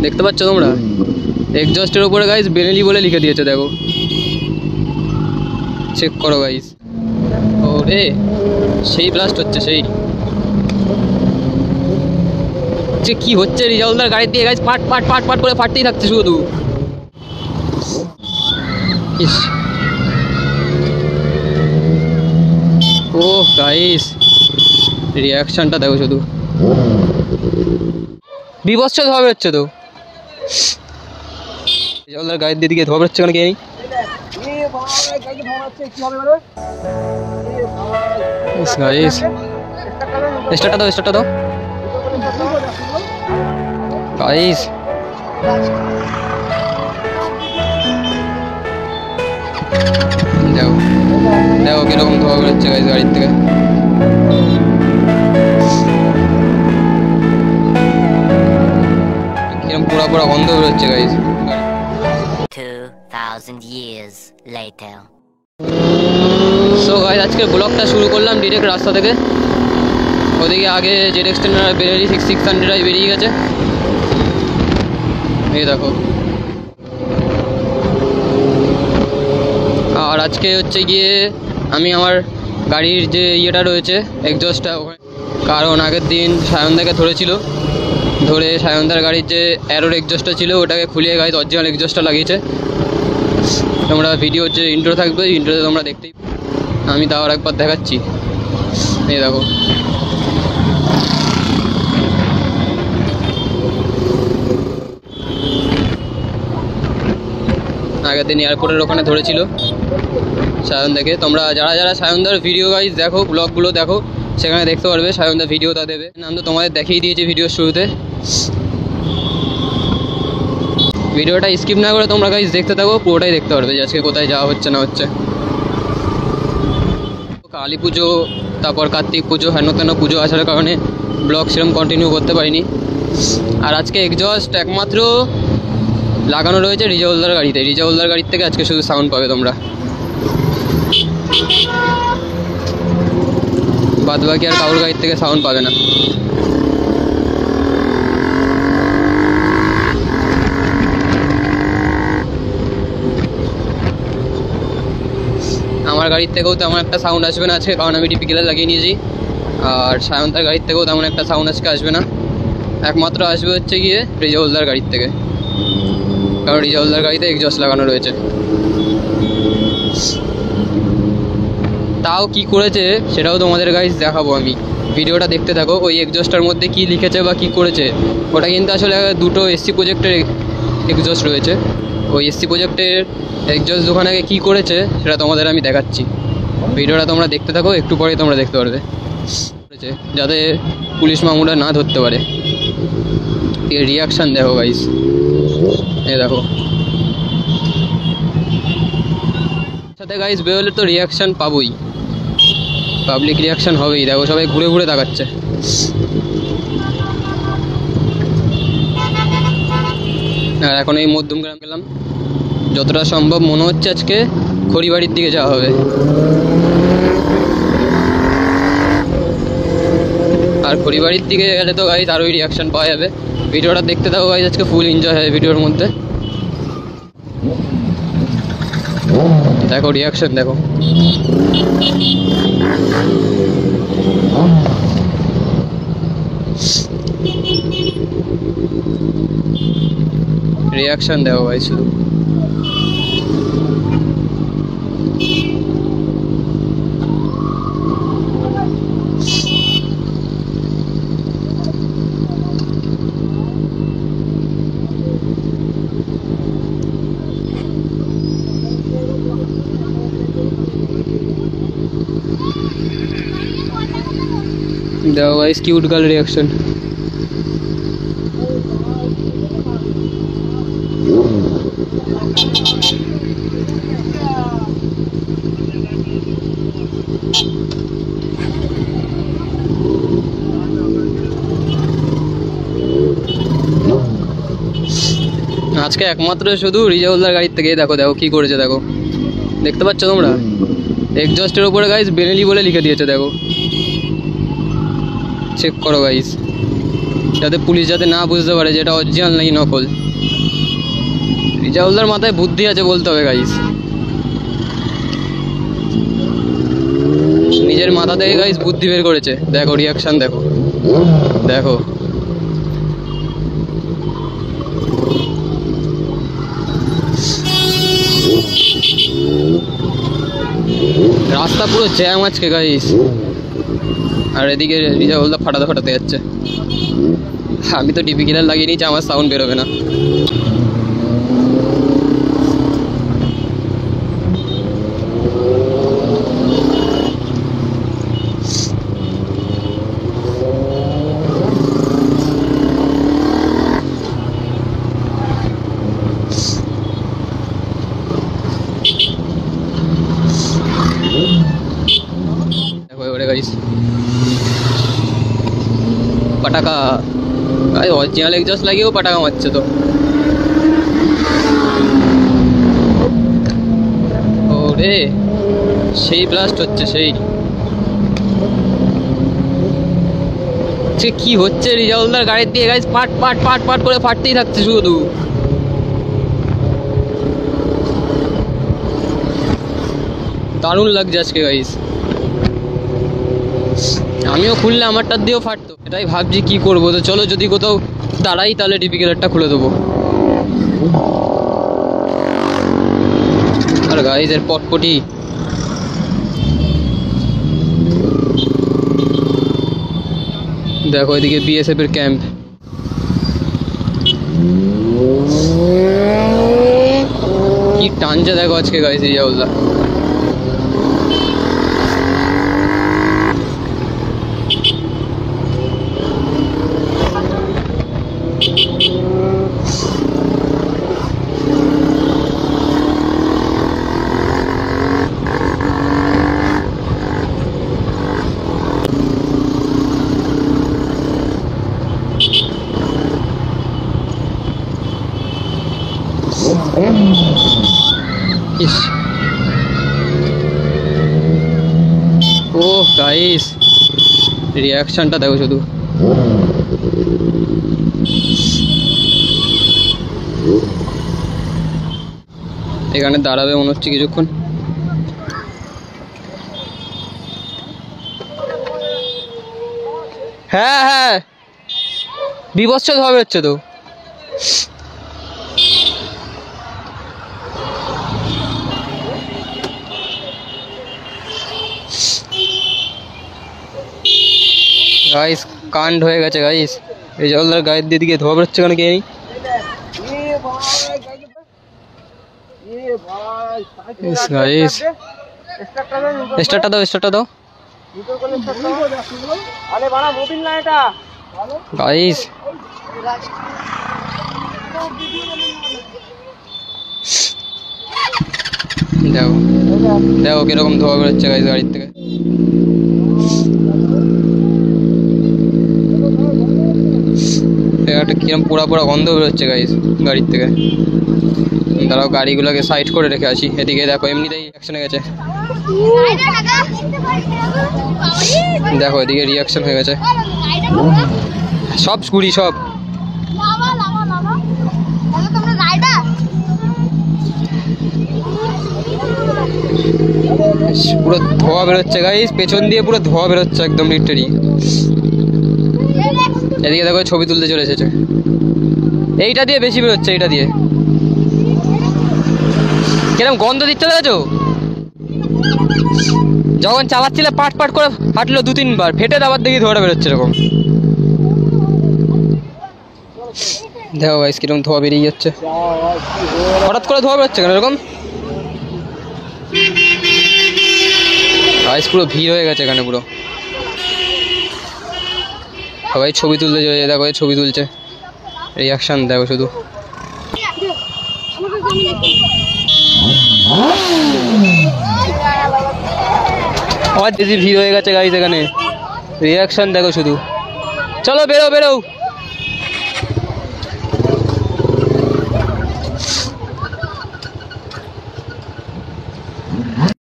দেখতে পাচ্ছ তোমরা এক্সজস্টের উপরে গাইস বেনেলি বলে লিখে দিয়েছে, দেখো চেক করো গাইস। ওরে সেই ব্লাস্ট হচ্ছে, সেই যে কি হচ্ছে রিজাউলদার গাড়ি দিয়ে গাইস পাট পাট পাট পাট করে ফাটতেই থাকছে শুধু। ও গাইস রিয়াকশনটা দেখো শুধু, বিভৎস ধোয়া বেরোচ্ছে তো রিজাউলদার গাড়ির দিকে ধোয়া বেরোচ্ছে কেন কে নেই। স্টার্টটা দাও, স্টার্টটা দাও গাইস। দেখো দেখো কিরকম ধোয়া বেরোচ্ছে গাইস গাড়ির থেকে। কিরকম পোড়া পোড়া গন্ধ বেরোচ্ছে guys. 2000 years later. So guys আজকে ব্লগটা শুরু করলাম ডিরেক্ট রাস্তা থেকে। ওদিকে আগে জেড এক্সটেন্ডার বেরিয়ে 600 বেরিয়ে গেছে, এই দেখো। আর আজকে হচ্ছে গিয়ে আমি আমার গাড়ির যে ইয়েটা রয়েছে এক্সজস্টটা, কারণ আগের দিন সায়নদাকে ধরেছিল, ধরে সায়নদার গাড়ির যে অ্যারোর এক্সজস্টটা ছিল ওটাকে খুলিয়ে গাইস অরিজিনাল এক্সজস্টটা লাগিয়েছে। তোমরা ভিডিওর যে ইন্ট্রো থাকবে ইন্ট্রোতে তোমরা দেখতেই, আমি তাও আর একবার দেখাচ্ছি, এই দেখো। আগের দিন এয়ারপোর্টের ওখানে ধরেছিল সায়নদাকে। তোমরা যারা যারা সায়নদার ভিডিও গাইজ দেখো, ব্লগগুলো দেখো, সেখানে দেখতে পারবে সায়নদার ভিডিওটা দেবে। নাম তো তোমাদের দেখিয়ে দিয়েছি ভিডিওর শুরুতে। ভিডিওটা স্কিপ না করে তোমরা গাইজ দেখতে থাকো, পুরোটাই দেখতে পারবে যে আজকে কোথায় যাওয়া হচ্ছে না হচ্ছে। কালী পুজো, তারপর কার্তিক পুজো, হেন তেন পুজো আসার কারণে ব্লগ সেরকম কন্টিনিউ করতে পারিনি। আর আজকে এক্সজস্ট একমাত্র লাগানো রয়েছে রিজাউলদার গাড়িতে। রিজাউলদার গাড়ির থেকে আজকে শুধু সাউন্ড পাবে তোমরা, বাদ বাকি আর কারোর গাড়ির থেকে সাউন্ড পাবে না। আমার গাড়ির থেকেও তেমন একটা সাউন্ড আসবে না আজকে, কারণ আমি ডিপিকেলে লাগিয়ে নিয়েছি। আর সায়ন্তার গাড়ির থেকেও তেমন একটা সাউন্ড আজকে আসবে না, একমাত্র আসবে হচ্ছে গিয়ে রিজাউলদার গাড়ির থেকে, কারণ রিজাউলদার গাড়িতে এক্সজস্ট লাগানো রয়েছে। তাও কি করেছে সেটাও তোমাদের গাইস দেখাবো আমি, ভিডিওটা দেখতে থাকো। ওই এক্সজস্টার মধ্যে কি লিখেছে বা কি করেছে, ওটা কিন্তু আসলে দুটো এসসি প্রজেক্টের এক্সজস্ট রয়েছে। ওই এসসি প্রজেক্টের এক্সজস্ট দোকানে কী করেছে সেটা তোমাদের আমি দেখাচ্ছি। ভিডিওটা তোমরা দেখতে থাকো, একটু পরেই তোমরা দেখতে পারবে, যাতে পুলিশ মামুরা না ধরতে পারে। এর রিয়াকশান দেখো গাইস, এ দেখো। সাথে গাইস বেরোলে তো রিয়াকশান পাবোই, পাবলিক রিয়াকশান হবেই। দেখো সবাই ঘুরে ঘুরে তাকাচ্ছে। আর এখন এই মধ্যমগ্রাম গেলাম, যতটা সম্ভব মনে হচ্ছে আজকে খড়িবাড়ির দিকে যাওয়া হবে। আর খড়িবাড়ির দিকে গেলে তো গাইস আরোই রিয়াকশান পাওয়া যাবে। ভিডিওটা দেখতে থাকো গাইস, আজকে ফুল এনজয় হয় ভিডিওর মধ্যে। দেখো রিয়াকশন দেখো, রিয়াকশন দেখো ভাই শুধু। দেখো গাইস কিউট গার্ল রিয়াকশন। আজকে একমাত্র শুধু রিজাউলদার গাড়ির থেকে দেখো দেখো কি করেছে, দেখো দেখতে পাচ্ছ তোমরা এক্সজস্টের উপরে গাইস বেনেলি বলে লিখে দিয়েছে, দেখো চেক করো গাইস। যাতে পুলিশ যাতে না বুঝতে পারে যে এটা অরিজিনাল নাকি নকল। রিজাউলদার মাথায় বুদ্ধি আছে বলতে হবে গাইস, নিজের মাথা থেকে গাইস বুদ্ধি বের করেছে। দেখো রিয়াকশন, দেখো দেখো রাস্তা পুরো জ্যাম আজকে গাইস, আর এদিকে রিজাউলদা ফাটাতে ফাটাতে যাচ্ছে। আমি তো ডিপি কিলার লাগিয়ে নিয়েছি, আমার সাউন্ড বেরোবে না। দেখো এবারে গাইস পটাকা, অরিজিনাল এক্সজস্ট লাগিয়েও পটাকা মারছে। তো ওরে সেই ব্লাস্ট হচ্ছে, সেই কি হচ্ছে রিজাউলদার গাড়ির দিয়ে গাইস, পাট পাট পাট পাট করে ফাটতেই থাকছে শুধু। দারুণ লাগছে আজকে গাইস, আমিও খুললে আমারটার দিয়েও ফাটতো। এটাই ভাবছি কি করবো। তো চলো যদি কোথাও দাঁড়াই তাহলে ডিপি কিলারটা খুলে দেবো। আর গাইস এর পটপটি দেখো, এদিকে বিএসএফ এর ক্যাম্প। কি টানছে দেখো আজকে গাইস রিজাউলদা। ও গাইস রিয়াকশনটা দেখো শুধু। এখানে দাঁড়াবে মনে হচ্ছে কিছুক্ষণ। হ্যাঁ হ্যাঁ বিভৎস ধোয়া হচ্ছে তো। গাইস কাণ্ড হয়ে গেছে গাইস, রিজাউলদার গায়ের দিকে ধোয়া বেরোচ্ছে কেন কে নেই। গাইস স্টার্টটা দাও, স্টার্টটা দাও গাইস। দেখো দেখো কিরকম ধোয়া বেরোচ্ছে গাইস গাড়ির থেকে। একটা কিরম পোড়া পোড়া গন্ধ বেরোচ্ছে গাইস গাড়ির থেকে। দাঁড়াও গাড়িগুলোকে সাইড করে রেখে আসি। এদিকে দেখো এমনিতেই অ্যাকশনে গেছে, দেখো এদিকে রিয়াকশন হয়ে গেছে সব স্কুটি সব। পুরো ধোয়া বেরোচ্ছে গাইস, পেছন দিয়ে পুরো ধোয়া বেরোচ্ছে একদম লিটারি। এদিকে দেখো ছবি তুলতে চলে এসেছে, এইটা দিয়ে বেশি বেরোচ্ছে, এইটা দিয়ে কিরম গন্ধ দিচ্ছে দেখেছো। যখন চালাচ্ছিলে পাট পাট করে ফাটলো 2-3 বার, ফেটে আবার দেখি ধোয়াটা বেরোচ্ছে এরকম। দেখো গাইস কিরকম ধোয়া বেরিয়ে যাচ্ছে, হঠাৎ করে ধোয়া বেরোচ্ছে কেন এরকম। গাইস পুরো ভিড় হয়ে গেছে এখানে পুরো, সবাই ছবি তুলতে চলে যায়। দেখো ছবি তুলছে, রিয়াকশন দেখো শুধু। আমার বেশি ভিড় হয়ে গেছে গাইস এখানে, রিয়াকশন দেখো শুধু। চলো বেরো বেরো।